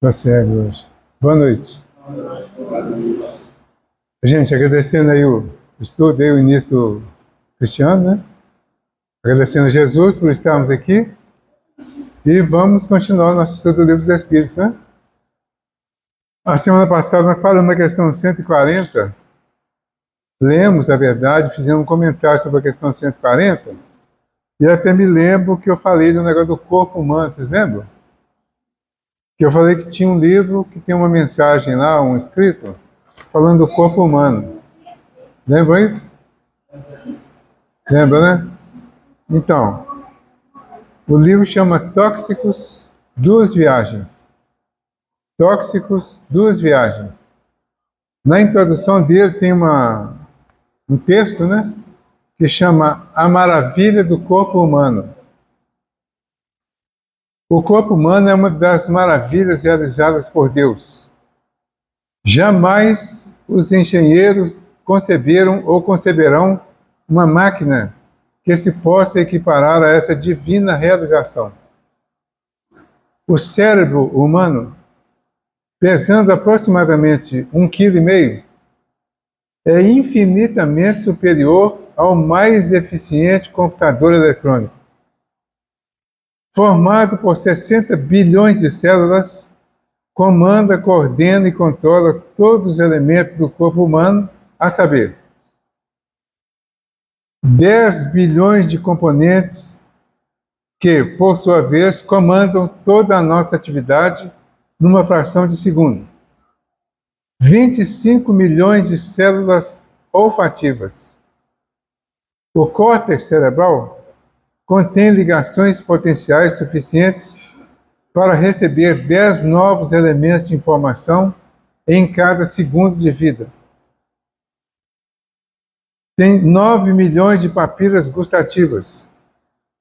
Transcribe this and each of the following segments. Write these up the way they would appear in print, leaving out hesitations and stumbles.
Tá cego hoje. Boa noite. Gente, agradecendo aí o estudo, aí o início do Cristiano, né? Agradecendo a Jesus por estarmos aqui. E vamos continuar o nosso estudo do Livro dos Espíritos, né? A semana passada nós paramos na questão 140. Lemos, na verdade, fizemos um comentário sobre a questão 140. E até me lembro que eu falei do negócio do corpo humano, vocês lembram? Que eu falei que tinha um livro que tem uma mensagem lá, um escrito, falando do corpo humano. Lembra isso? Lembra, né? Então, o livro chama Tóxicos, Duas Viagens. Tóxicos, Duas Viagens. Na introdução dele tem um texto, né? Que chama A Maravilha do Corpo Humano. O corpo humano é uma das maravilhas realizadas por Deus. Jamais os engenheiros conceberam ou conceberão uma máquina que se possa equiparar a essa divina realização. O cérebro humano, pesando aproximadamente 1,5 kg, é infinitamente superior ao mais eficiente computador eletrônico. Formado por 60 bilhões de células, comanda, coordena e controla todos os elementos do corpo humano, a saber, 10 bilhões de componentes que, por sua vez, comandam toda a nossa atividade numa fração de segundo. 25 milhões de células olfativas. O córtex cerebral contém ligações potenciais suficientes para receber 10 novos elementos de informação em cada segundo de vida. Tem 9 milhões de papilas gustativas,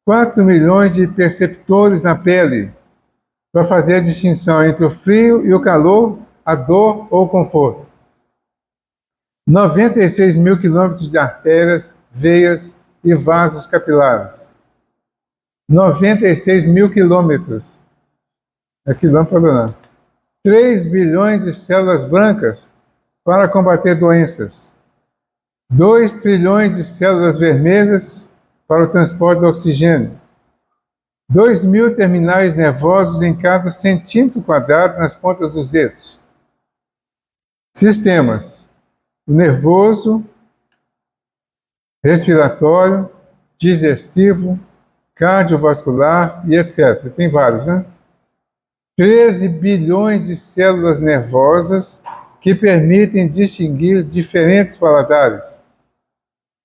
4 milhões de perceptores na pele, para fazer a distinção entre o frio e o calor, a dor ou o conforto. 96 mil quilômetros de artérias, veias e vasos capilares. 96 mil quilômetros. É quilômetro quadrado. 3 bilhões de células brancas para combater doenças. 2 trilhões de células vermelhas para o transporte do oxigênio. 2.000 terminais nervosos em cada centímetro quadrado nas pontas dos dedos. Sistemas: nervoso, respiratório, digestivo, cardiovascular e etc. Tem vários, né? 13 bilhões de células nervosas que permitem distinguir diferentes paladares.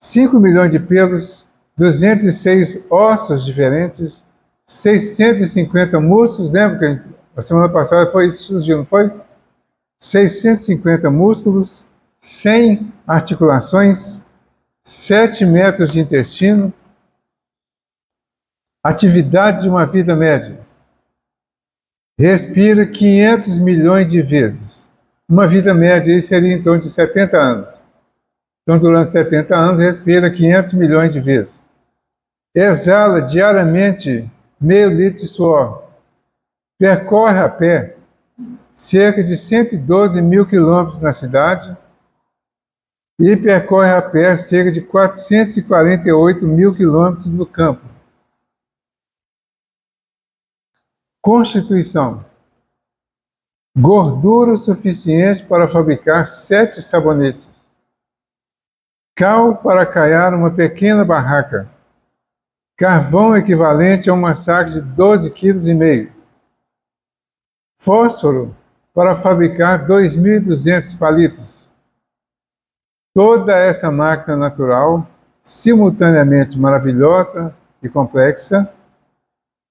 5 milhões de pelos, 206 ossos diferentes, 650 músculos, lembra que a semana passada foi isso que surgiu, não foi? 650 músculos, 100 articulações, 7 metros de intestino. Atividade de uma vida média. Respira 500 milhões de vezes. Uma vida média seria em torno de 70 anos. Então, durante 70 anos, respira 500 milhões de vezes. Exala diariamente meio litro de suor. Percorre a pé cerca de 112 mil quilômetros na cidade e percorre a pé cerca de 448 mil quilômetros no campo. Constituição: gordura o suficiente para fabricar 7 sabonetes. Cal para caiar uma pequena barraca. Carvão equivalente a um massacre de 12,5 kg. Fósforo para fabricar 2.200 palitos. Toda essa máquina natural, simultaneamente maravilhosa e complexa,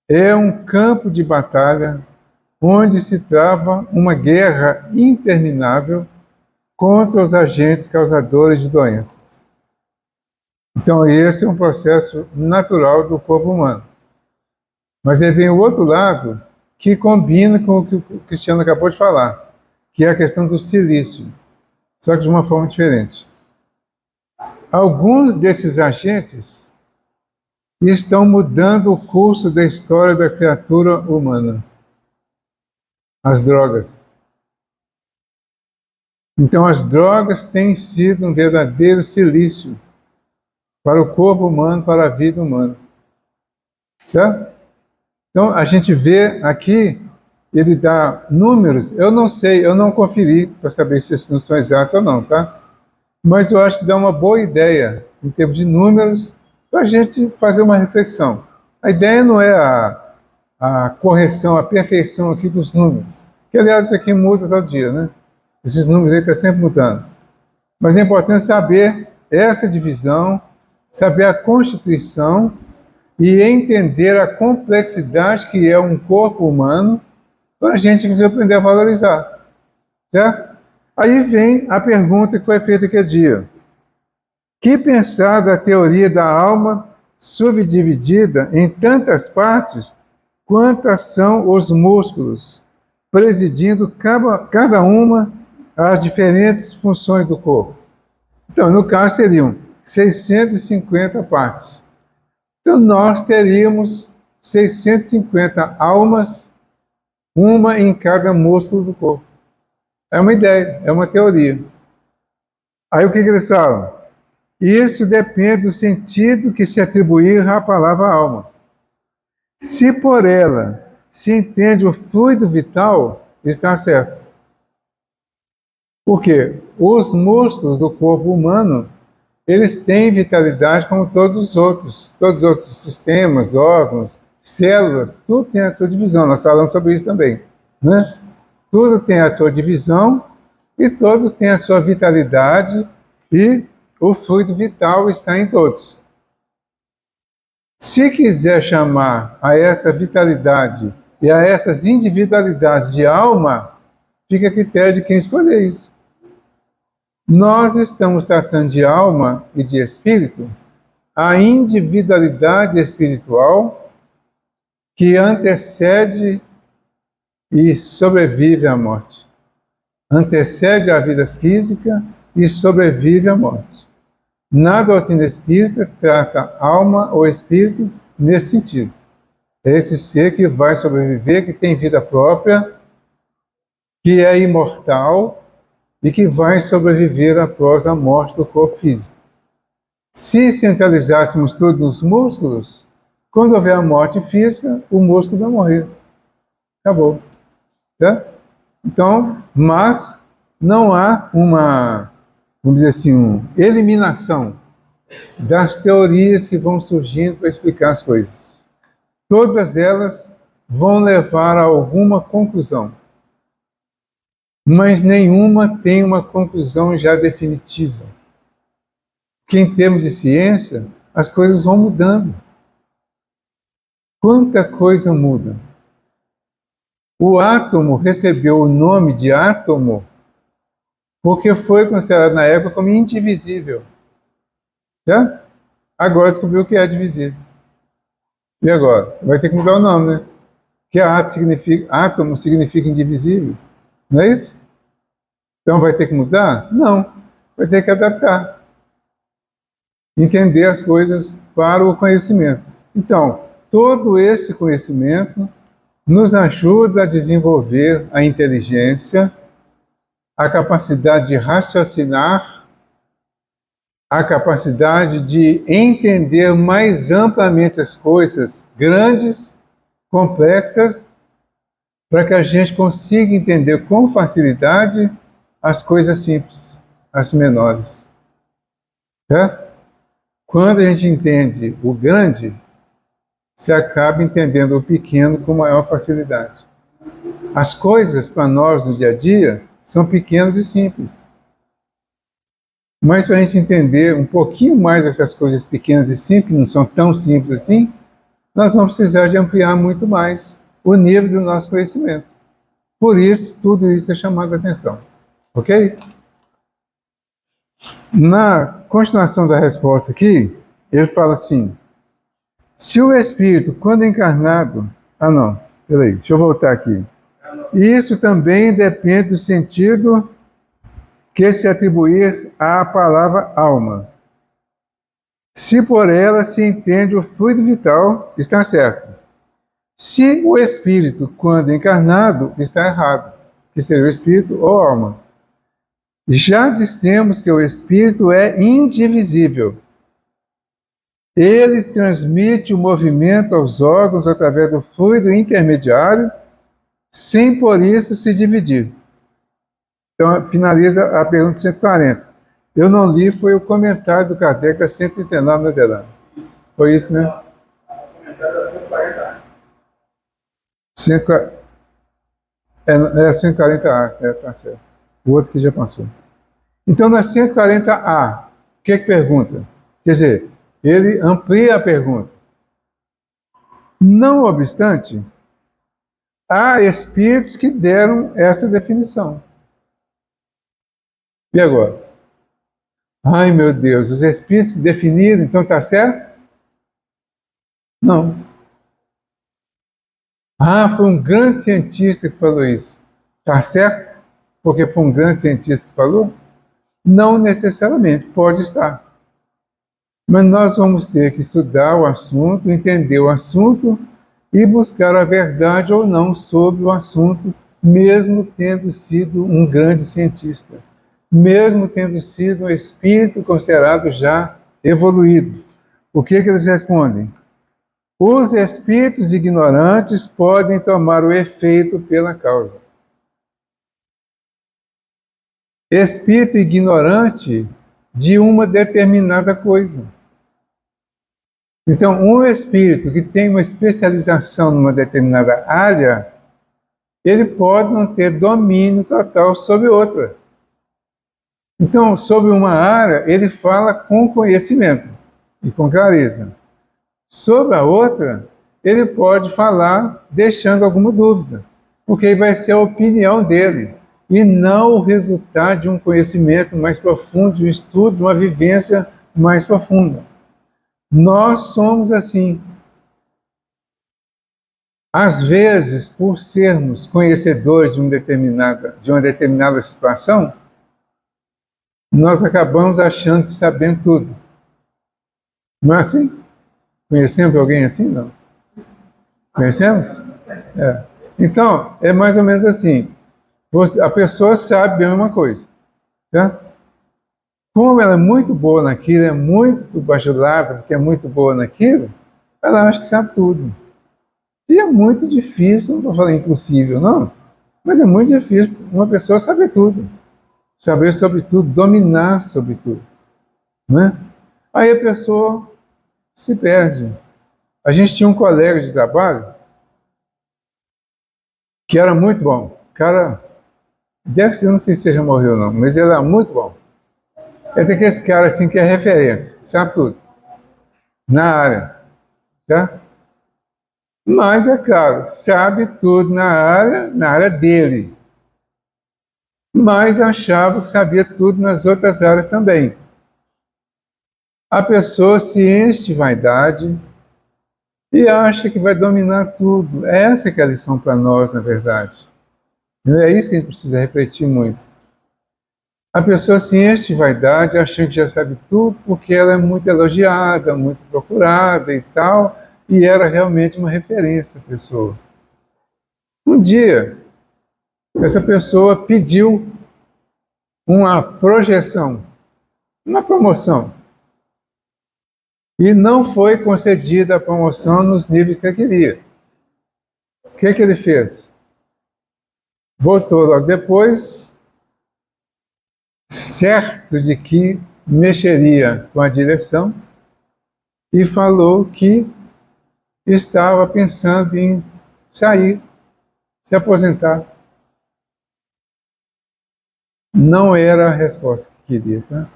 é um campo de batalha onde se trava uma guerra interminável contra os agentes causadores de doenças. Então, esse é um processo natural do corpo humano. Mas aí vem o outro lado que combina com o que o Cristiano acabou de falar, que é a questão do silício, só que de uma forma diferente. Alguns desses agentes estão mudando o curso da história da criatura humana. as drogas. Então, as drogas têm sido um verdadeiro silício para o corpo humano, para a vida humana. Certo? Então, a gente vê aqui, ele dá números, eu não sei, eu não conferi para saber se esses não são exatos ou não, tá? Mas eu acho que dá uma boa ideia, em termos de números, para a gente fazer uma reflexão. A ideia não é a correção, a perfeição aqui dos números, que aliás isso aqui muda todo dia, né? Esses números aí estão sempre mudando. Mas é importante saber essa divisão, saber a constituição e entender a complexidade que é um corpo humano para a gente aprender a valorizar. Certo? Aí vem a pergunta que foi feita aquele dia. Que pensar da teoria da alma subdividida em tantas partes quantas são os músculos, presidindo cada uma as diferentes funções do corpo? Então, no caso, seriam 650 partes. Então, nós teríamos 650 almas, uma em cada músculo do corpo. É uma ideia, é uma teoria. Aí o que eles falam? Isso depende do sentido que se atribuir à palavra alma. Se por ela se entende o fluido vital, está certo. Por quê? Os músculos do corpo humano, eles têm vitalidade como todos os outros sistemas, órgãos, células, tudo tem a sua divisão, nós falamos sobre isso também, né? Tudo tem a sua divisão e todos têm a sua vitalidade e o fluido vital está em todos. Se quiser chamar a essa vitalidade e a essas individualidades de alma, fica a critério de quem escolher isso. Nós estamos tratando de alma e de espírito, a individualidade espiritual que antecede e sobrevive à morte. Antecede a vida física e sobrevive à morte. Na doutrina espírita trata alma ou espírito nesse sentido. É esse ser que vai sobreviver, que tem vida própria, que é imortal e que vai sobreviver após a morte do corpo físico. Se centralizássemos tudo nos músculos, quando houver a morte física, o músculo vai morrer. Acabou. Certo? Então, mas não há uma, vamos dizer assim, eliminação das teorias que vão surgindo para explicar as coisas. Todas elas vão levar a alguma conclusão, mas nenhuma tem uma conclusão já definitiva. Porque em termos de ciência, as coisas vão mudando. Quanta coisa muda. O átomo recebeu o nome de átomo porque foi considerado na época como indivisível. Certo? Agora descobriu que é divisível. E agora? Vai ter que mudar o nome, né? Porque átomo significa indivisível. Não é isso? Então vai ter que mudar? Não. Vai ter que adaptar. Entender as coisas para o conhecimento. Então, todo esse conhecimento nos ajuda a desenvolver a inteligência, a capacidade de raciocinar, a capacidade de entender mais amplamente as coisas grandes, complexas, para que a gente consiga entender com facilidade as coisas simples, as menores. Certo? Quando a gente entende o grande, se acaba entendendo o pequeno com maior facilidade. As coisas para nós no dia a dia são pequenas e simples. Mas para a gente entender um pouquinho mais essas coisas pequenas e simples, que não são tão simples assim, nós vamos precisar de ampliar muito mais o nível do nosso conhecimento. Por isso, tudo isso é chamado a atenção. Ok? Na continuação da resposta aqui, ele fala assim: se o espírito, quando encarnado... Ah, não. Peraí, deixa eu voltar aqui. Isso também depende do sentido que se atribuir à palavra alma. Se por ela se entende o fluido vital, está certo. Se o espírito, quando encarnado, está errado, que seria o espírito ou alma. Já dissemos que o espírito é indivisível. Ele transmite o movimento aos órgãos através do fluido intermediário, sem por isso se dividir. Então, finaliza a pergunta 140. Eu não li, foi o comentário do Kardec da 139 na verdade. Foi isso, né? O comentário da 140. 140. É 140A, tá certo. O outro que já passou. Então, na 140A, o que pergunta? Quer dizer, ele amplia a pergunta. Não obstante, há espíritos que deram essa definição. E agora? Ai, meu Deus, os espíritos que definiram, então está certo? Não. Ah, foi um grande cientista que falou isso. Está certo? Porque foi um grande cientista que falou? Não necessariamente, pode estar. Mas nós vamos ter que estudar o assunto, entender o assunto e buscar a verdade ou não sobre o assunto, mesmo tendo sido um grande cientista, mesmo tendo sido um espírito considerado já evoluído. O que eles respondem? Os espíritos ignorantes podem tomar o efeito pela causa. Espírito ignorante de uma determinada coisa. Então, um espírito que tem uma especialização numa determinada área, ele pode não ter domínio total sobre outra. Então, sobre uma área, ele fala com conhecimento e com clareza. Sobre a outra, ele pode falar deixando alguma dúvida, porque vai ser a opinião dele, e não o resultado de um conhecimento mais profundo, de um estudo, de uma vivência mais profunda. Nós somos assim. Às vezes, por sermos conhecedores de uma determinada situação, nós acabamos achando que sabemos tudo. Não é assim? Conhecemos alguém assim? Não. Conhecemos? É. Então, é mais ou menos assim. A pessoa sabe bem uma coisa, certo? Como ela é muito boa naquilo, é muito bajulada, porque é muito boa naquilo, ela acha que sabe tudo. E é muito difícil, não vou falar impossível, não, mas é muito difícil uma pessoa saber tudo. Saber sobre tudo, dominar sobre tudo. Né? Aí a pessoa se perde. A gente tinha um colega de trabalho que era muito bom. O cara, deve ser, não sei se já morreu ou não, mas ele era muito bom. É daquele cara assim que é referência, sabe tudo. Na área. Tá? Mas, é claro, sabe tudo na área dele. Mas achava que sabia tudo nas outras áreas também. A pessoa se enche de vaidade e acha que vai dominar tudo. Essa que é a lição para nós, na verdade. É isso que a gente precisa refletir muito. A pessoa se enche de vaidade, achando que já sabe tudo, porque ela é muito elogiada, muito procurada e tal, e era realmente uma referência a pessoa. Um dia, essa pessoa pediu uma projeção, uma promoção, e não foi concedida a promoção nos níveis que ele queria. O que ele fez? Voltou logo depois, certo de que mexeria com a direção, e falou que estava pensando em sair, se aposentar. Não era a resposta que queria. Tá?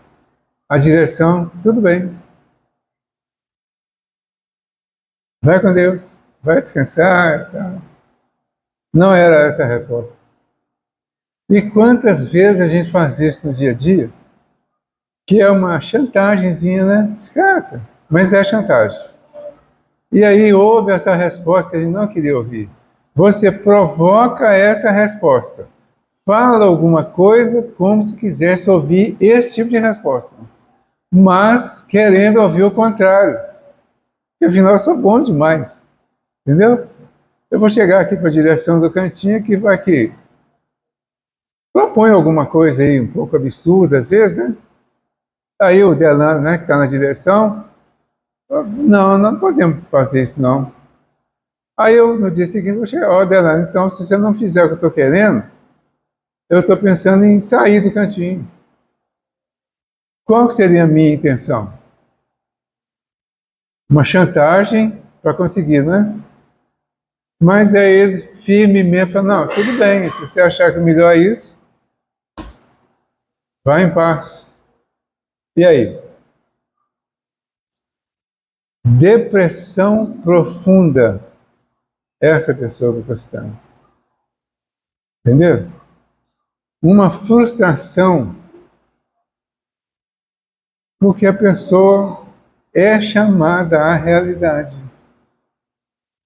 A direção, tudo bem. Vai com Deus, vai descansar. Tá? Não era essa a resposta. E quantas vezes a gente faz isso no dia a dia? Que é uma chantagemzinha, né? Descarta, mas é chantagem. E aí houve essa resposta que a gente não queria ouvir. Você provoca essa resposta. Fala alguma coisa como se quisesse ouvir esse tipo de resposta. Mas querendo ouvir o contrário. Porque afinal eu sou bom demais. Entendeu? Eu vou chegar aqui para a direção do cantinho que vai que propõe alguma coisa aí um pouco absurda às vezes, né? Aí o Delano, né, que está na direção, não, não podemos fazer isso não. Aí eu, no dia seguinte, vou chegar, ó, Delano, então se você não fizer o que eu estou querendo, eu estou pensando em sair do cantinho. Qual que seria a minha intenção? Uma chantagem para conseguir, né? Mas aí ele firmemente falou, não, tudo bem, se você achar que o melhor é isso, vá em paz. E aí? Depressão profunda. Essa pessoa que eu estou citando. Entendeu? Uma frustração porque a pessoa é chamada à realidade.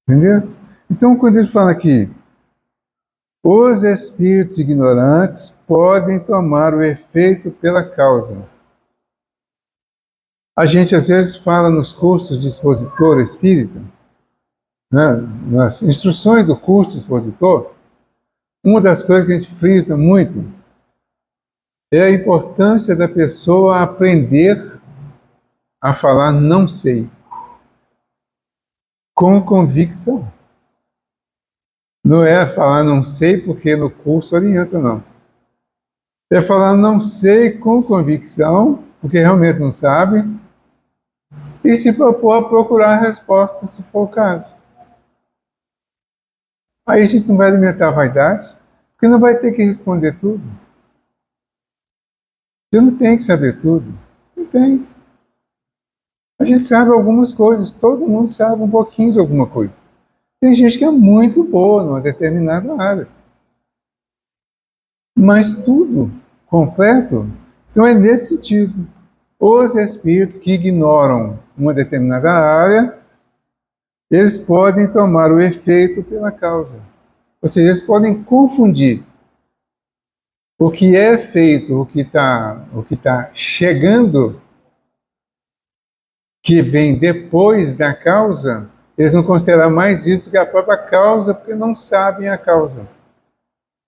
Entendeu? Então, quando ele fala aqui, os espíritos ignorantes podem tomar o efeito pela causa. A gente às vezes fala nos cursos de expositor espírita, né, nas instruções do curso de expositor, uma das coisas que a gente frisa muito é a importância da pessoa aprender a falar não sei, com convicção. Não é falar não sei porque no curso orienta, não. É falar não sei com convicção, porque realmente não sabe, e se propor a procurar a resposta, se for o caso. Aí a gente não vai alimentar a vaidade, porque não vai ter que responder tudo. Você não tem que saber tudo. Não tem. A gente sabe algumas coisas, todo mundo sabe um pouquinho de alguma coisa. Tem gente que é muito boa numa determinada área. Mas tudo completo, então é nesse sentido. Os espíritos que ignoram uma determinada área, eles podem tomar o efeito pela causa. Ou seja, eles podem confundir o que é feito, o que está chegando, que vem depois da causa, eles vão considerar mais isso do que a própria causa, porque não sabem a causa.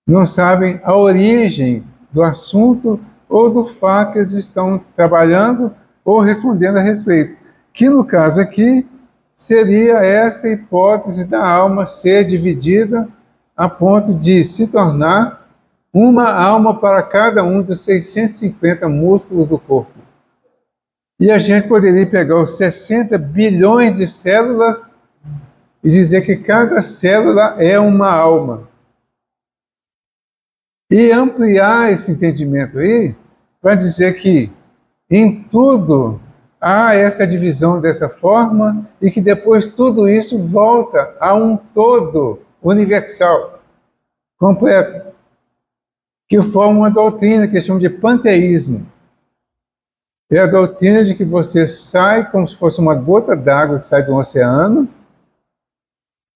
Não sabem a origem do assunto ou do fato que eles estão trabalhando ou respondendo a respeito. Que no caso aqui seria essa hipótese da alma ser dividida a ponto de se tornar uma alma para cada um dos 650 músculos do corpo. E a gente poderia pegar os 60 bilhões de células e dizer que cada célula é uma alma. E ampliar esse entendimento aí para dizer que em tudo há essa divisão dessa forma e que depois tudo isso volta a um todo universal, completo, que forma uma doutrina que chama de panteísmo. É a doutrina de que você sai como se fosse uma gota d'água que sai do oceano,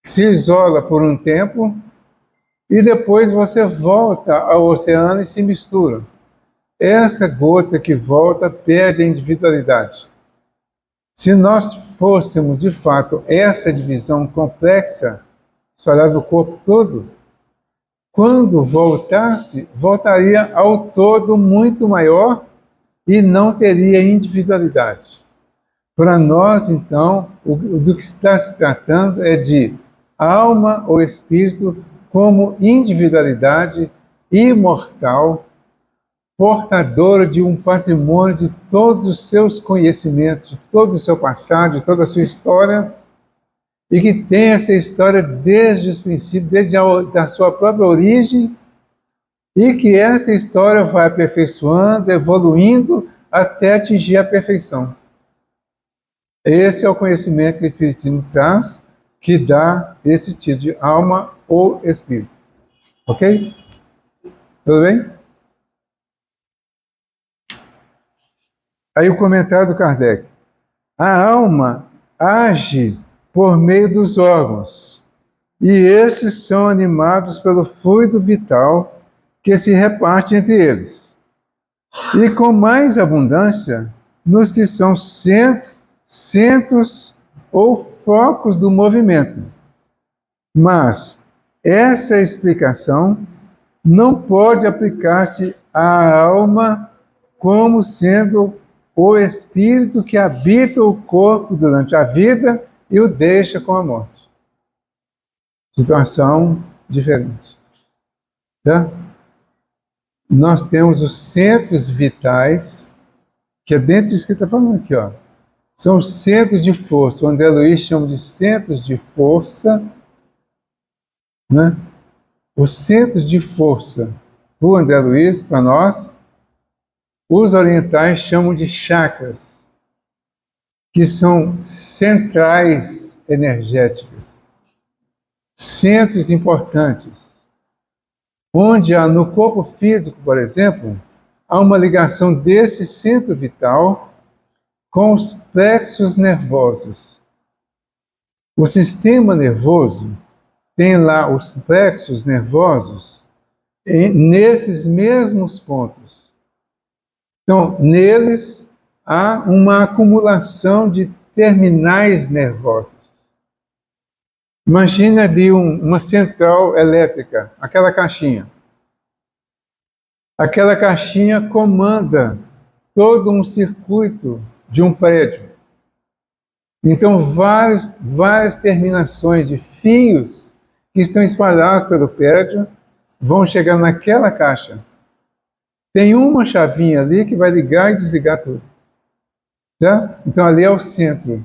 se isola por um tempo e depois você volta ao oceano e se mistura. Essa gota que volta perde a individualidade. Se nós fôssemos, de fato, essa divisão complexa, espalhada no corpo todo, quando voltasse, voltaria ao todo muito maior e não teria individualidade. Para nós, então, do que está se tratando é de alma ou espírito como individualidade imortal, portadora de um patrimônio de todos os seus conhecimentos, de todo o seu passado, de toda a sua história, e que tem essa história desde os princípios, desde a sua própria origem, e que essa história vai aperfeiçoando, evoluindo, até atingir a perfeição. Esse é o conhecimento que o Espiritismo traz, que dá esse título de alma ou espírito. Ok? Tudo bem? Aí o comentário do Kardec. A alma age por meio dos órgãos, e estes são animados pelo fluido vital que se reparte entre eles. E com mais abundância nos que são centros ou focos do movimento, Mas essa explicação não pode aplicar-se à alma como sendo o espírito que habita o corpo durante a vida e o deixa com a morte. Situação diferente. Tá? Nós temos os centros vitais, que é dentro disso que está falando aqui, ó. São os centros de força. O André Luiz chama de centros de força, né? Os centros de força do André Luiz, para nós, os orientais chamam de chakras, que são centrais energéticas, centros importantes, onde há no corpo físico, por exemplo, há uma ligação desse centro vital com os plexos nervosos. O sistema nervoso tem lá os plexos nervosos nesses mesmos pontos. Então, neles há uma acumulação de terminais nervosos. Imagina ali uma central elétrica, aquela caixinha. Aquela caixinha comanda todo um circuito de um prédio. Então, várias terminações de fios que estão espalhados pelo prédio vão chegar naquela caixa. Tem uma chavinha ali que vai ligar e desligar tudo. Tá? Então, ali é o centro.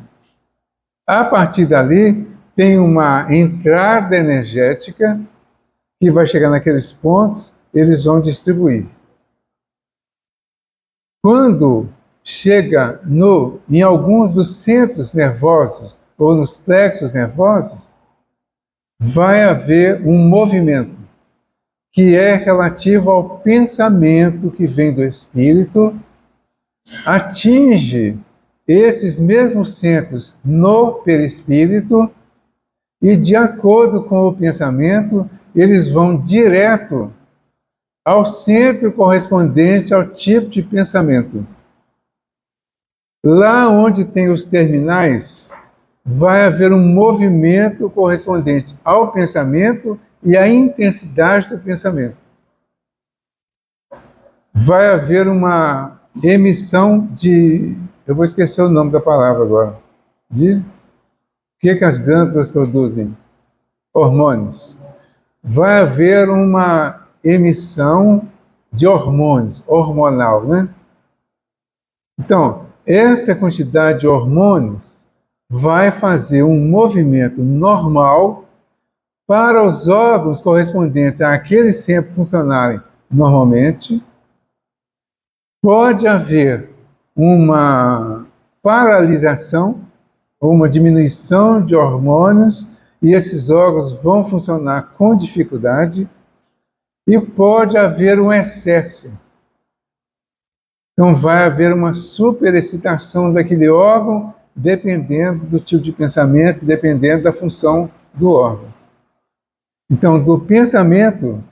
A partir dali, tem uma entrada energética que vai chegar naqueles pontos, eles vão distribuir. Quando chega em alguns dos centros nervosos ou nos plexos nervosos, vai haver um movimento que é relativo ao pensamento que vem do espírito, atinge esses mesmos centros no perispírito e, de acordo com o pensamento, eles vão direto ao centro correspondente ao tipo de pensamento. Lá onde tem os terminais, vai haver um movimento correspondente ao pensamento e à intensidade do pensamento. Vai haver uma emissão de... Eu vou esquecer o nome da palavra agora. De... O que as glândulas produzem? Hormônios. Vai haver uma emissão de hormônios, hormonal, né? Então, essa quantidade de hormônios vai fazer um movimento normal para os órgãos correspondentes àqueles sempre funcionarem normalmente. Pode haver uma paralisação ou uma diminuição de hormônios e esses órgãos vão funcionar com dificuldade e pode haver um excesso. Então vai haver uma superexcitação daquele órgão dependendo do tipo de pensamento, dependendo da função do órgão. Então, do pensamento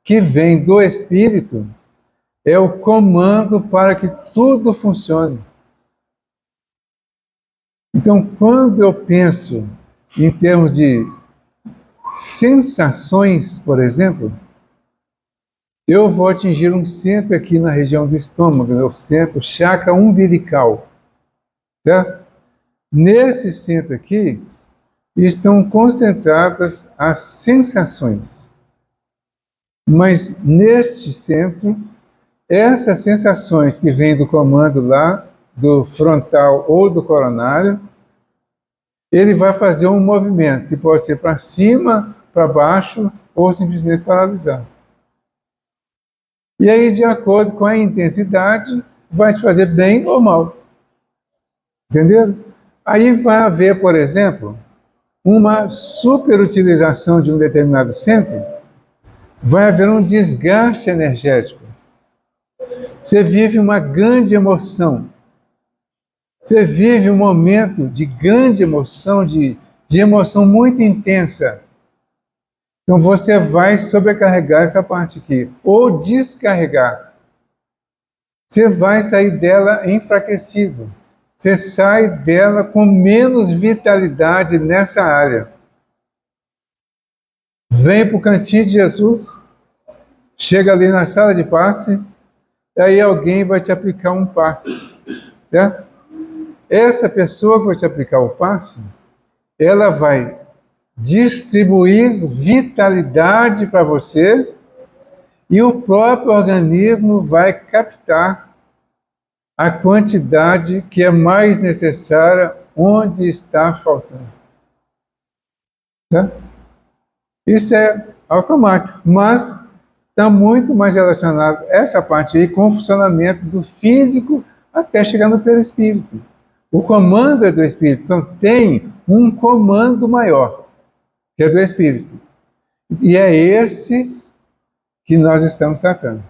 que vem do espírito é o comando para que tudo funcione. Então, quando eu penso em termos de sensações, por exemplo, eu vou atingir um centro aqui na região do estômago, o centro, o chakra umbilical. Certo? Nesse centro aqui estão concentradas as sensações. Mas neste centro, essas sensações que vêm do comando lá, do frontal ou do coronário, ele vai fazer um movimento que pode ser para cima, para baixo ou simplesmente paralisar. E aí, de acordo com a intensidade, vai te fazer bem ou mal. Entenderam? Aí vai haver, por exemplo, uma superutilização de um determinado centro, vai haver um desgaste energético. Você vive uma grande emoção. Você vive um momento de grande emoção, de emoção muito intensa. Então você vai sobrecarregar essa parte aqui, ou descarregar. Você vai sair dela enfraquecido. Você sai dela com menos vitalidade nessa área. vem para o cantinho de Jesus, chega ali na sala de passe, e aí alguém vai te aplicar um passe, certo? Essa pessoa que vai te aplicar o passe, ela vai distribuir vitalidade para você e o próprio organismo vai captar a quantidade que é mais necessária onde está faltando. Certo? Isso é automático, mas está muito mais relacionado essa parte aí com o funcionamento do físico até chegar no perispírito. O comando é do espírito, então tem um comando maior, que é do espírito. E é esse que nós estamos tratando.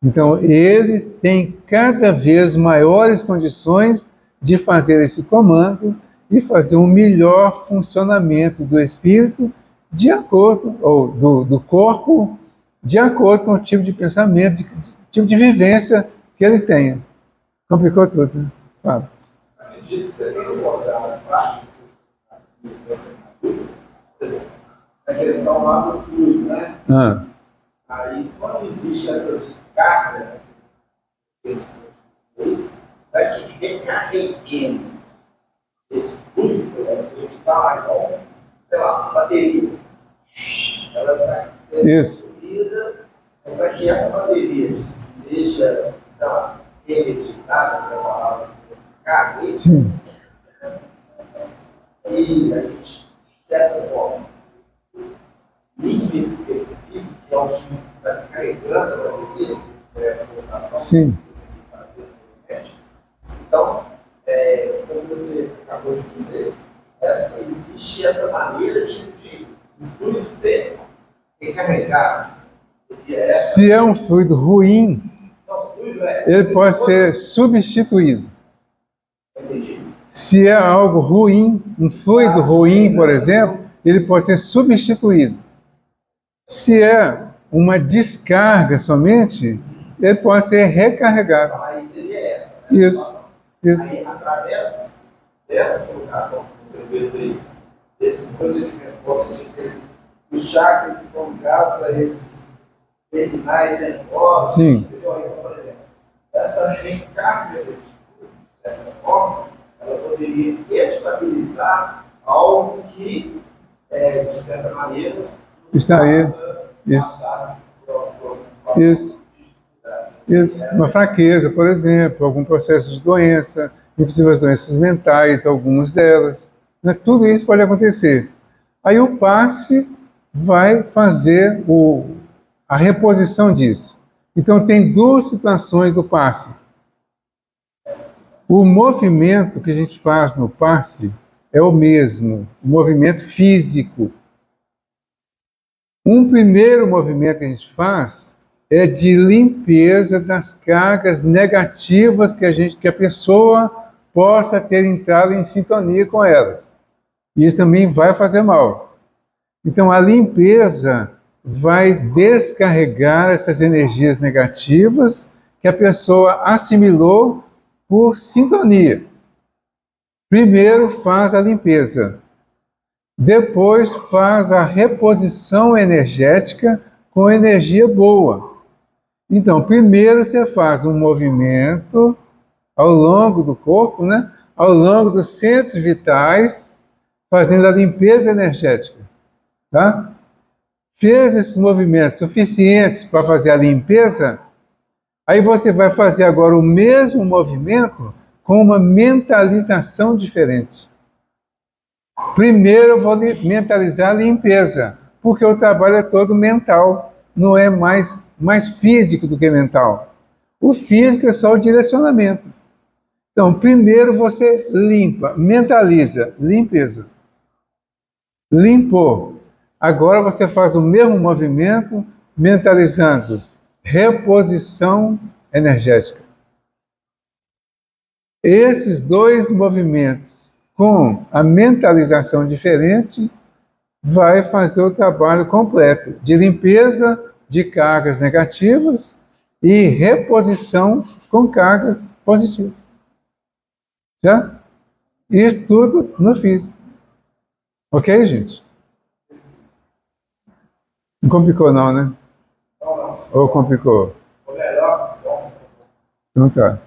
Então, ele tem cada vez maiores condições de fazer esse comando e fazer um melhor funcionamento do espírito de acordo, ou do corpo, de acordo com o tipo de pensamento, tipo de vivência que ele tenha. Complicou tudo, né? Fala. Acredito que você tem que abordar parte por exemplo, a questão lá do fluido, né? Aí, quando existe essa descarga, para que recarreguemos esse fluido, por exemplo, se a gente está lá, então, sei lá, uma bateria, ela está sendo consumida, para que essa bateria seja, sei lá, energizada, que é a palavra descarga, Sim. E a gente, de certa forma, limpa esse perispírito, que é o que está descarregando a bateria, se expressa a colocação. Sim. Então, como você acabou de dizer, existe essa maneira de o fluido ser recarregado. Se é um fluido ruim, então, ele pode ser substituído. Entendi. Se é algo ruim, um fluido ruim, por exemplo, ele pode ser substituído. Se é uma descarga somente, ele pode ser recarregado. Aí seria essa. Isso. Aí, através dessa colocação que você fez aí, desse procedimento, você disse que os chakras estão ligados a esses terminais nervosos. Sim. Então, por exemplo, essa recarga desse fluido, de certa forma, ela poderia estabilizar algo que, de certa maneira, estaria isso. Uma fraqueza, por exemplo, algum processo de doença, inclusive as doenças mentais, algumas delas. Né? Tudo isso pode acontecer. Aí o passe vai fazer a reposição disso. Então tem duas situações do passe. O movimento que a gente faz no passe é o mesmo, o movimento físico. Um primeiro movimento que a gente faz é de limpeza das cargas negativas que a pessoa possa ter entrado em sintonia com elas. E isso também vai fazer mal. Então a limpeza vai descarregar essas energias negativas que a pessoa assimilou por sintonia. Primeiro faz a limpeza. Depois faz a reposição energética com energia boa. Então, primeiro você faz um movimento ao longo do corpo, né? Ao longo dos centros vitais, fazendo a limpeza energética. Tá? Fez esses movimentos suficientes para fazer a limpeza, aí você vai fazer agora o mesmo movimento com uma mentalização diferente. Primeiro eu vou mentalizar a limpeza, porque o trabalho é todo mental, não é mais físico do que mental. O físico é só o direcionamento. Então, primeiro você limpa, mentaliza, limpeza. Limpou. Agora você faz o mesmo movimento, mentalizando, reposição energética. Esses dois movimentos, com a mentalização diferente, vai fazer o trabalho completo de limpeza de cargas negativas e reposição com cargas positivas. Já? Isso tudo no físico. Ok, gente? Não complicou não, né? Não, não. Ou complicou? O melhor, bom. Não tá.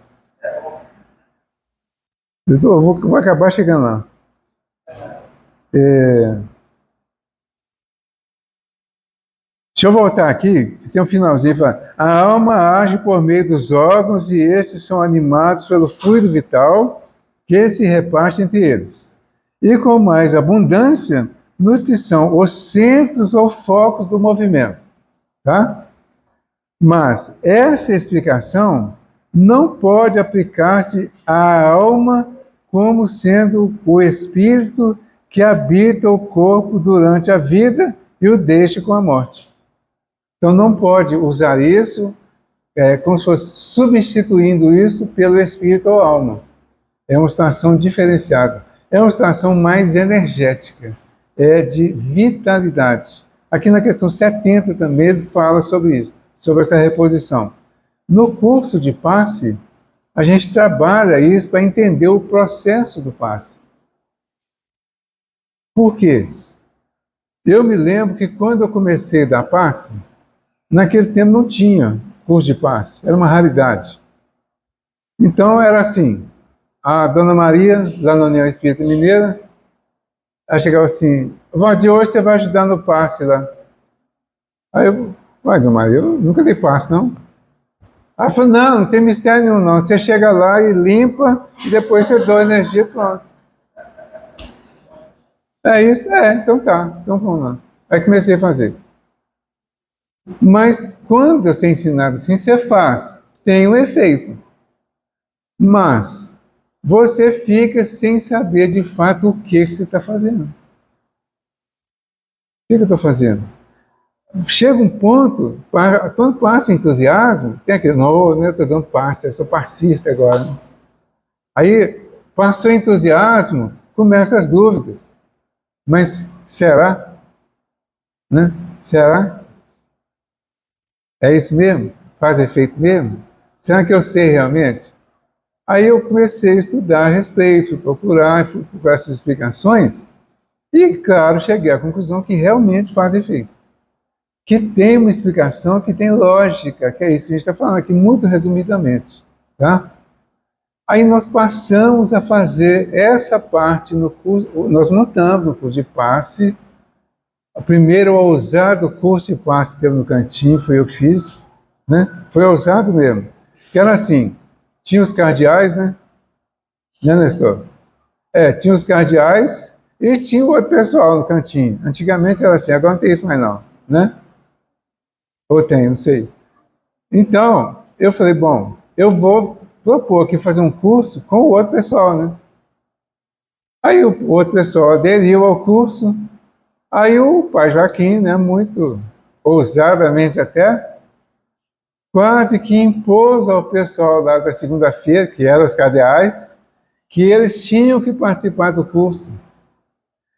Vou acabar chegando lá. É, deixa eu voltar aqui, que tem um finalzinho. Fala, a alma age por meio dos órgãos e estes são animados pelo fluido vital que se reparte entre eles. E com mais abundância nos que são os centros ou focos do movimento. Tá? Mas essa explicação não pode aplicar-se à alma como sendo o espírito que habita o corpo durante a vida e o deixa com a morte. Então não pode usar isso como se fosse substituindo isso pelo espírito ou alma. É uma situação diferenciada. É uma situação mais energética. É de vitalidade. Aqui na questão 70 também ele fala sobre isso, sobre essa reposição. No curso de passe, a gente trabalha isso para entender o processo do passe. Por quê? Eu me lembro que quando eu comecei a dar passe, naquele tempo não tinha curso de passe, era uma raridade. Então era assim, a Dona Maria, lá na União Espírita Mineira, ela chegava assim, de hoje você vai ajudar no passe lá. Aí eu, Dona Maria, eu nunca dei passe, não. Ela falou, não tem mistério nenhum não, você chega lá e limpa, e depois você dá energia, pronto. É isso? Então tá, então vamos lá. Aí comecei a fazer. Mas quando você é ensinado assim, você faz, tem um efeito. Mas você fica sem saber de fato o que você está fazendo. O que eu estou fazendo? Chega um ponto, quando passa o entusiasmo, tem aquele, não, eu estou dando passe, eu sou passista agora. Aí, passou o entusiasmo, começam as dúvidas. Mas será? Né? Será? É isso mesmo? Faz efeito mesmo? Será que eu sei realmente? Aí eu comecei a estudar a respeito, fui procurar essas explicações e, claro, cheguei à conclusão que realmente faz efeito. Que tem uma explicação, que tem lógica, que é isso que a gente está falando aqui muito resumidamente. Tá? Aí nós passamos a fazer essa parte no curso, nós montamos no curso de passe. O primeiro ousado curso de passe que teve no cantinho, foi eu que fiz, né? Foi ousado mesmo. Que era assim, tinha os cardeais, né? Né, Nestor? Tinha os cardeais e tinha o outro pessoal no cantinho. Antigamente era assim, agora não tem isso mais não, né? Ou tem, não sei. Então, eu falei, bom, eu vou propor aqui fazer um curso com o outro pessoal, né? Aí o outro pessoal aderiu ao curso. Aí o pai Joaquim, né, muito ousadamente até, quase que impôs ao pessoal lá da segunda-feira, que eram os cardeais, que eles tinham que participar do curso.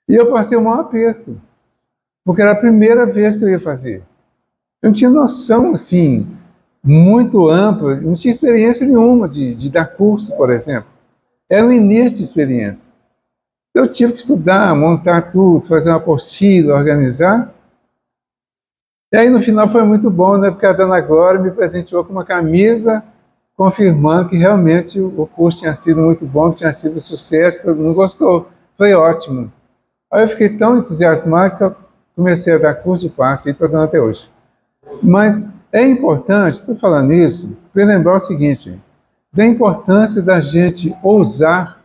E eu passei um maior aperto, porque era a primeira vez que eu ia fazer. Eu não tinha noção, assim, muito ampla, não tinha experiência nenhuma de dar curso, por exemplo. Era o início de experiência. Eu tive que estudar, montar tudo, fazer uma apostila, organizar. E aí no final foi muito bom, né? Porque a Dona Glória me presenteou com uma camisa confirmando que realmente o curso tinha sido muito bom, que tinha sido um sucesso, todo mundo gostou. Foi ótimo. Aí eu fiquei tão entusiasmado que eu comecei a dar curso de passe e estou dando até hoje. Mas é importante, estou falando isso, para lembrar o seguinte, da importância da gente ousar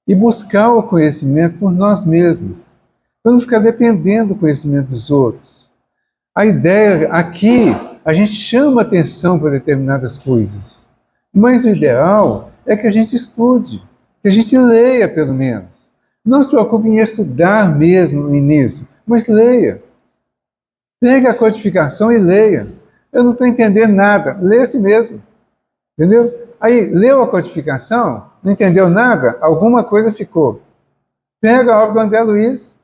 e buscar o conhecimento por nós mesmos, para não ficar dependendo do conhecimento dos outros. A ideia aqui, a gente chama atenção para determinadas coisas, mas o ideal é que a gente estude, que a gente leia pelo menos. Não se preocupe em estudar mesmo no início, mas leia. Pegue a codificação e leia. Eu não estou entendendo nada, leia assim mesmo. Entendeu? Aí, leu a codificação, não entendeu nada, alguma coisa ficou. Pega a obra do André Luiz,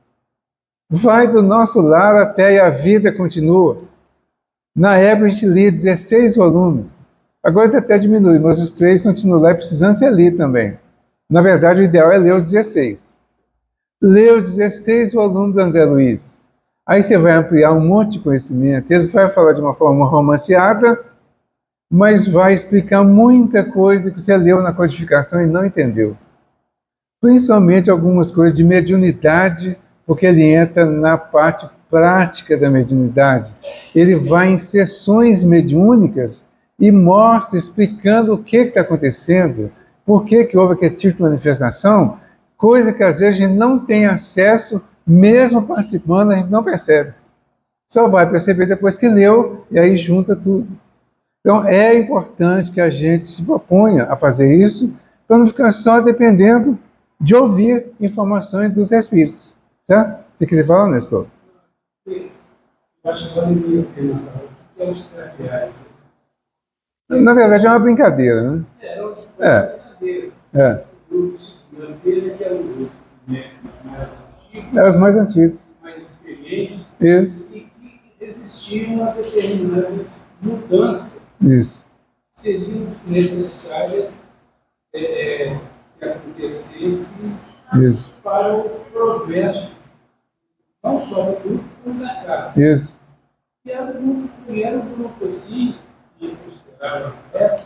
vai do nosso lar até e a vida continua. Na época a gente lia 16 volumes. Agora até diminui, mas os 3 continuam lá e precisando ser lidos também. Na verdade, o ideal é ler os 16. Lê os 16 volumes do André Luiz. Aí você vai ampliar um monte de conhecimento. Ele vai falar de uma forma romanceada, mas vai explicar muita coisa que você leu na codificação e não entendeu. Principalmente algumas coisas de mediunidade, porque ele entra na parte prática da mediunidade. Ele vai em sessões mediúnicas e mostra, explicando o que está acontecendo, por que houve aquele tipo de manifestação, coisa que às vezes a gente não tem acesso, mesmo participando, a gente não percebe. Só vai perceber depois que leu, e aí junta tudo. Então é importante que a gente se proponha a fazer isso, para não ficar só dependendo de ouvir informações dos espíritos. Certo? Você queria falar, Nestor? Eu acho que valeria a pena falar o que é os cardeais. Na verdade é uma brincadeira, né? É uma brincadeira. É. O grupo segunda-feira que é o grupo mais antigo, É os mais antigos. mais experientes, Isso. e que resistiam a determinadas mudanças Isso. que seriam necessárias que acontecessem Isso. para o progresso, não só do grupo, como da casa. Isso. E era um grupo assim, que eu considerava na época,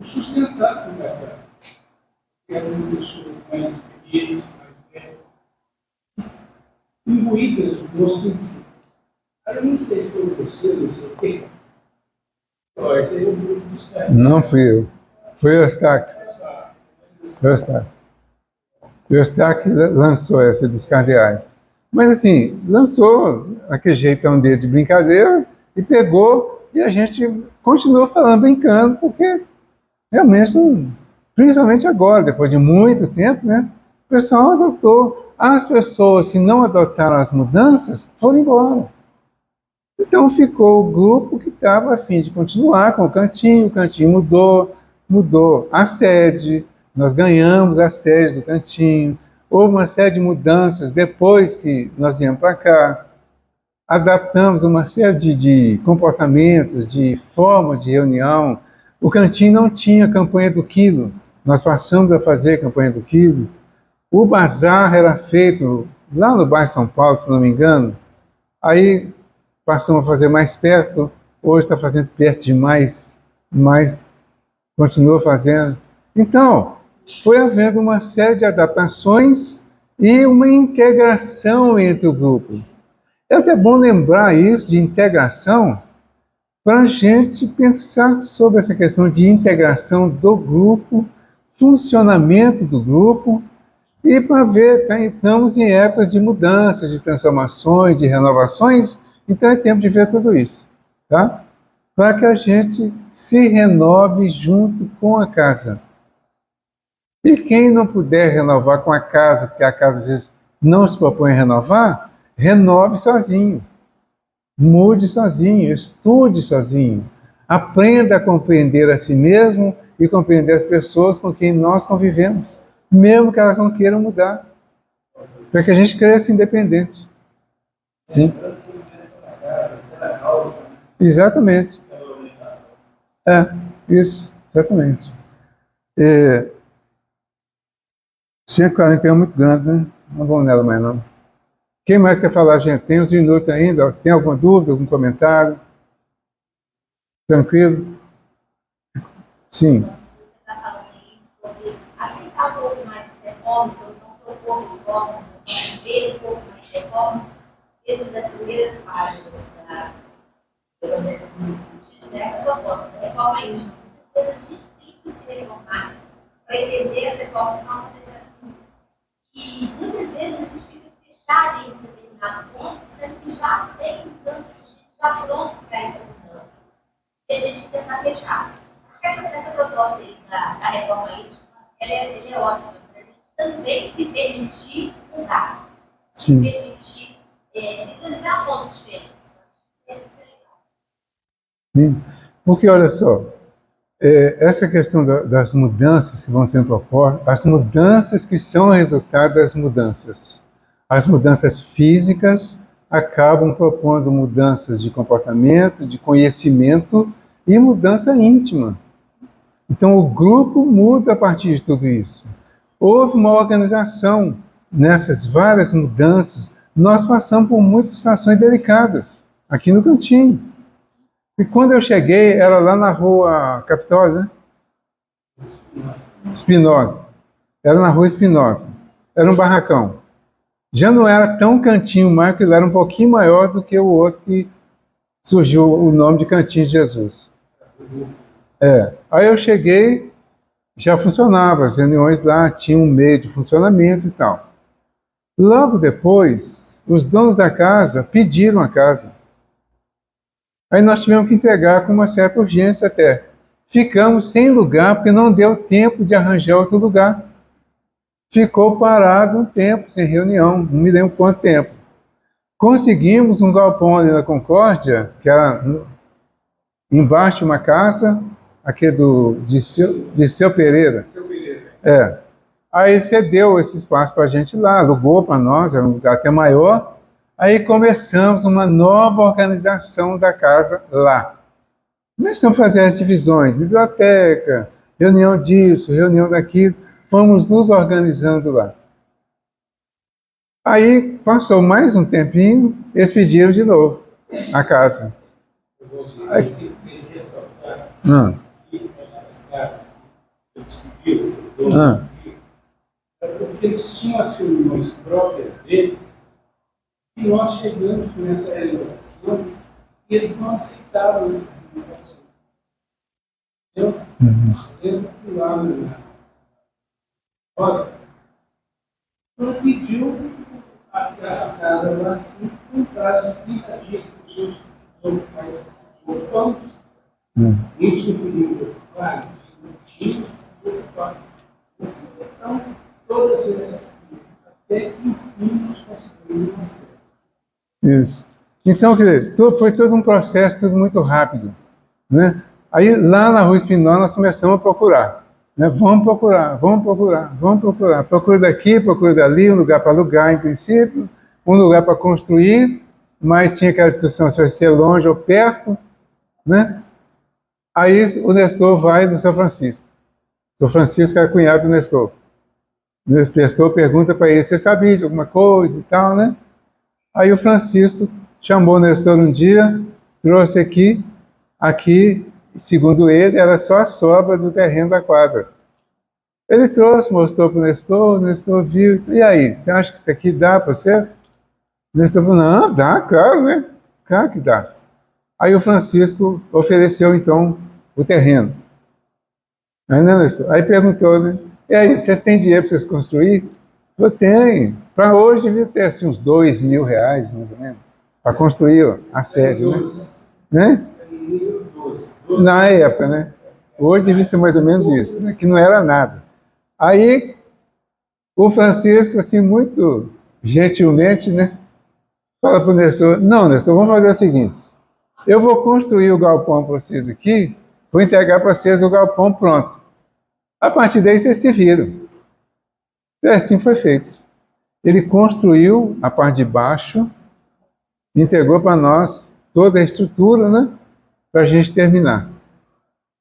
sustentado pela casa. Eram pessoas mais experientes, mais velhas, imbuídas do nosso princípio. Aí eu não sei se foi você, não sei o quê. Esse aí é o grupo dos caras. Não fui eu. Foi o Eustáquio. Foi o Eustáquio. O Eustáquio lançou essa dos cardeais. Mas assim, lançou aquele jeitão dele de brincadeira e pegou e a gente continuou falando, brincando, porque realmente, principalmente agora, depois de muito tempo, né, o pessoal adotou. As pessoas que não adotaram as mudanças foram embora. Então ficou o grupo que estava a fim de continuar com o cantinho mudou a sede, nós ganhamos a sede do cantinho, houve uma série de mudanças depois que nós viemos para cá, adaptamos uma série de comportamentos, de formas de reunião. O cantinho não tinha campanha do quilo, nós passamos a fazer campanha do quilo. O bazar era feito lá no bairro São Paulo, se não me engano, aí passamos a fazer mais perto, hoje está fazendo perto demais, mas continua fazendo. Então, foi havendo uma série de adaptações e uma integração entre o grupo. É até bom lembrar isso de integração para a gente pensar sobre essa questão de integração do grupo, funcionamento do grupo, e para ver, tá, estamos em épocas de mudanças, de transformações, de renovações, então é tempo de ver tudo isso, tá? Para que a gente se renove junto com a casa. E quem não puder renovar com a casa, porque a casa às vezes não se propõe a renovar, renove sozinho. Mude sozinho, estude sozinho. Aprenda a compreender a si mesmo e compreender as pessoas com quem nós convivemos, mesmo que elas não queiram mudar, para que a gente cresça independente. Sim. Exatamente. Isso, exatamente. 141 é muito grande, né? Não vamos nela mais não. Quem mais quer falar, gente? Tem uns minutos ainda? Tem alguma dúvida, algum comentário? Tranquilo? Sim. Você está falando aí sobre aceitar um pouco mais as reformas, ou não propor reformas, ou ver um pouco mais de reformas, dentro das primeiras páginas do Evangelho segundo o Espiritismo, essa proposta da reforma íntima. Muitas vezes a gente tem que se reformar para entender as reformas que estão acontecendo no mundo. E muitas vezes a gente fica fechado em um determinado ponto, sendo que já tem mudança, a gente já pronto para essa mudança. E a gente tentar fechar. Acho que essa proposta aí da reforma íntima, ela é ótima, para a gente também se permitir mudar, se permitir visualizar pontos diferentes. Isso é legal. Sim. Porque, olha só, essa questão das mudanças que vão sendo propostas, as mudanças que são resultado das mudanças. As mudanças físicas acabam propondo mudanças de comportamento, de conhecimento e mudança íntima. Então o grupo muda a partir de tudo isso. Houve uma organização nessas várias mudanças, nós passamos por muitas situações delicadas, aqui no cantinho. E quando eu cheguei, era lá na rua Capitólio, né? Espinosa. Era na rua Espinosa. Era um barracão. Já não era tão cantinho mais, que ele era um pouquinho maior do que o outro que surgiu o nome de Cantinho de Jesus. Aí eu cheguei, já funcionava, as reuniões lá tinham um meio de funcionamento e tal. Logo depois, os donos da casa pediram a casa. Aí nós tivemos que entregar com uma certa urgência até. Ficamos sem lugar, porque não deu tempo de arranjar outro lugar. Ficou parado um tempo, sem reunião, não me lembro quanto tempo. Conseguimos um galpão ali na Concórdia, que era embaixo de uma casa, aquele de Seu Pereira. Aí cedeu esse espaço para a gente lá, alugou para nós, era um lugar até maior. Aí começamos uma nova organização da casa lá. Começamos a fazer as divisões, biblioteca, reunião disso, reunião daquilo. Fomos nos organizando lá. Aí passou mais um tempinho, eles pediram de novo a casa. Aí tem que ressaltar que essas casas que eles pediram, é porque eles tinham as reuniões próprias deles, e nós chegamos com essa renovação e eles não aceitavam essas renovações. Então, dentro do lado da Rosa, não pediu a casa lá assim, com um prazo de 30 dias que os ocupamos. Muitos não podiam ocupar, muitos não tinham ocupar. Então, todas essas coisas, até que enfim nós conseguimos um acesso. Isso. Então, quer dizer, foi todo um processo, tudo muito rápido, né? Aí, lá na Rua Espinosa, nós começamos a procurar, né? Vamos procurar. Procura daqui, procura dali, um lugar para alugar, em princípio, um lugar para construir, mas tinha aquela discussão se vai ser longe ou perto, né? Aí, o Nestor vai no São Francisco. São Francisco era cunhado do Nestor. O Nestor pergunta para ele, você sabia de alguma coisa e tal, né? Aí o Francisco chamou o Nestor um dia, trouxe aqui, segundo ele, era só a sobra do terreno da quadra. Ele trouxe, mostrou para o Nestor viu, e aí, você acha que isso aqui dá para vocês? O Nestor falou, não, dá, claro, né? Claro que dá. Aí o Francisco ofereceu, então, o terreno. Aí, né, Nestor? Aí perguntou, né? E aí, vocês têm dinheiro para vocês construir? Eu tenho. Para hoje devia ter assim, uns R$2.000, mais ou menos, para construir ó, a sede, né? Na época, né? Hoje devia ser mais ou menos isso, né? Que não era nada. Aí, o Francisco, assim, muito gentilmente, né? Fala para o Nestor, não, Nestor, vamos fazer o seguinte, eu vou construir o galpão para vocês aqui, vou entregar para vocês o galpão pronto. A partir daí, vocês se viram. E assim foi feito. Ele construiu a parte de baixo, entregou para nós toda a estrutura, né? Para a gente terminar.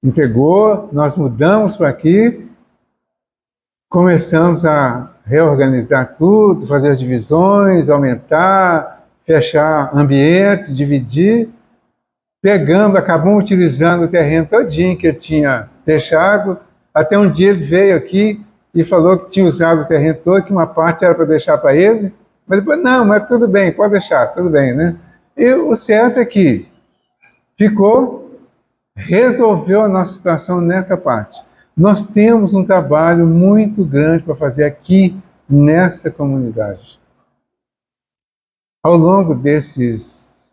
Entregou, nós mudamos para aqui, começamos a reorganizar tudo, fazer as divisões, aumentar, fechar ambiente, dividir. Pegamos, acabamos utilizando o terreno todinho que ele tinha deixado. Até um dia ele veio aqui e falou que tinha usado o terreno todo, que uma parte era para deixar para ele, mas depois, não, mas tudo bem, pode deixar, tudo bem, né? E o certo é que resolveu a nossa situação nessa parte. Nós temos um trabalho muito grande para fazer aqui, nessa comunidade. Ao longo desses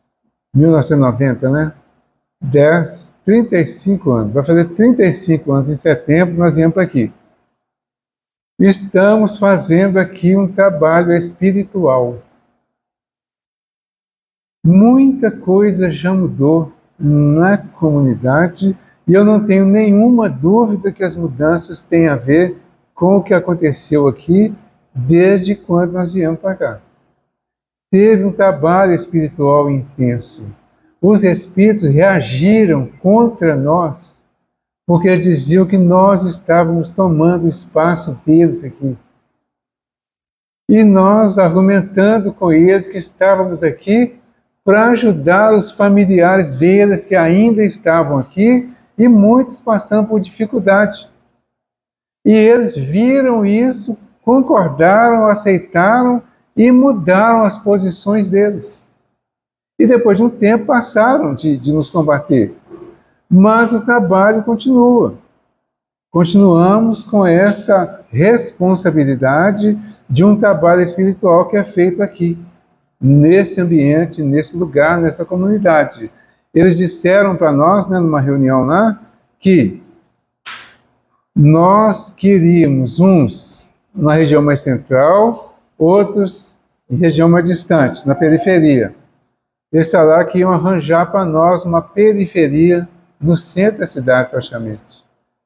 1990, né? 35 anos, vai fazer 35 anos em setembro, nós viemos para aqui. Estamos fazendo aqui um trabalho espiritual. Muita coisa já mudou na comunidade e eu não tenho nenhuma dúvida que as mudanças têm a ver com o que aconteceu aqui desde quando nós viemos para cá. Teve um trabalho espiritual intenso. Os espíritos reagiram contra nós porque eles diziam que nós estávamos tomando o espaço deles aqui. E nós argumentando com eles que estávamos aqui para ajudar os familiares deles que ainda estavam aqui e muitos passando por dificuldade. E eles viram isso, concordaram, aceitaram e mudaram as posições deles. E depois de um tempo passaram de nos combater. Mas o trabalho continua. Continuamos com essa responsabilidade de um trabalho espiritual que é feito aqui, nesse ambiente, nesse lugar, nessa comunidade. Eles disseram para nós, né, numa reunião lá, que nós queríamos uns na região mais central, outros em região mais distante, na periferia. Eles falaram que iam arranjar para nós uma periferia no centro da cidade, praticamente.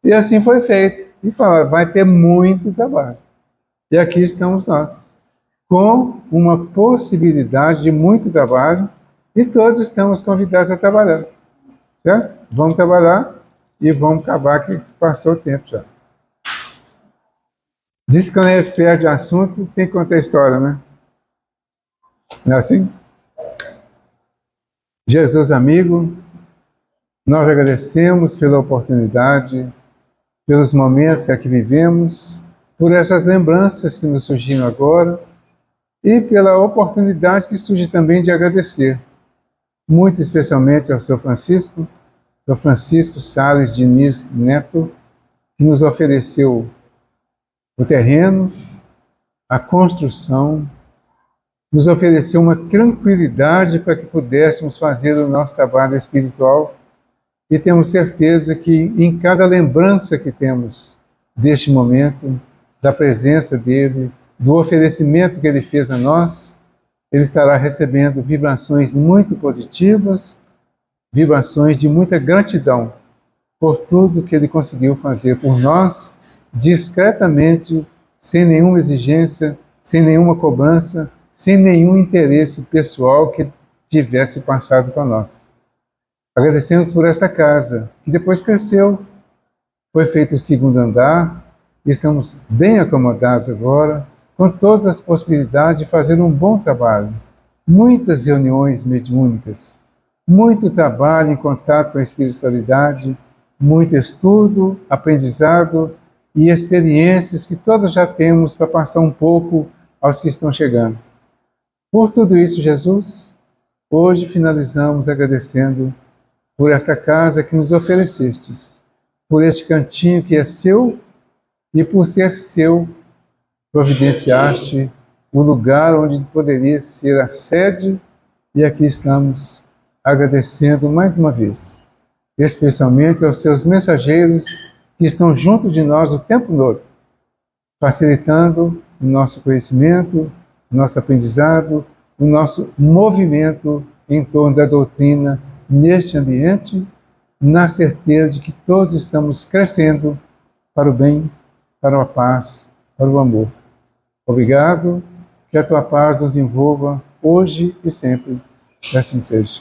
E assim foi feito. E falaram, vai ter muito trabalho. E aqui estamos nós, com uma possibilidade de muito trabalho, e todos estamos convidados a trabalhar. Certo? Vamos trabalhar e vamos acabar que passou o tempo já. Diz que quando ele perde o assunto, tem que contar a história, né? Não é assim? Jesus amigo, nós agradecemos pela oportunidade, pelos momentos que aqui vivemos, por essas lembranças que nos surgiram agora e pela oportunidade que surge também de agradecer, muito especialmente ao Sr. Francisco Sales Diniz Neto, que nos ofereceu o terreno, a construção, nos ofereceu uma tranquilidade para que pudéssemos fazer o nosso trabalho espiritual. E temos certeza que em cada lembrança que temos deste momento, da presença dele, do oferecimento que ele fez a nós, ele estará recebendo vibrações muito positivas, vibrações de muita gratidão por tudo que ele conseguiu fazer por nós, discretamente, sem nenhuma exigência, sem nenhuma cobrança, sem nenhum interesse pessoal que tivesse passado para nós. Agradecemos por essa casa, que depois cresceu, foi feito o segundo andar, e estamos bem acomodados agora, com todas as possibilidades de fazer um bom trabalho. Muitas reuniões mediúnicas, muito trabalho em contato com a espiritualidade, muito estudo, aprendizado e experiências que todos já temos para passar um pouco aos que estão chegando. Por tudo isso, Jesus, hoje finalizamos agradecendo por esta casa que nos oferecestes, por este cantinho que é seu e por ser seu, providenciaste o lugar onde poderia ser a sede, e aqui estamos agradecendo mais uma vez, especialmente aos seus mensageiros que estão junto de nós o tempo todo, facilitando o nosso conhecimento, o nosso aprendizado, o nosso movimento em torno da doutrina neste ambiente, na certeza de que todos estamos crescendo para o bem, para a paz, para o amor. Obrigado, que a tua paz nos envolva hoje e sempre, que assim seja.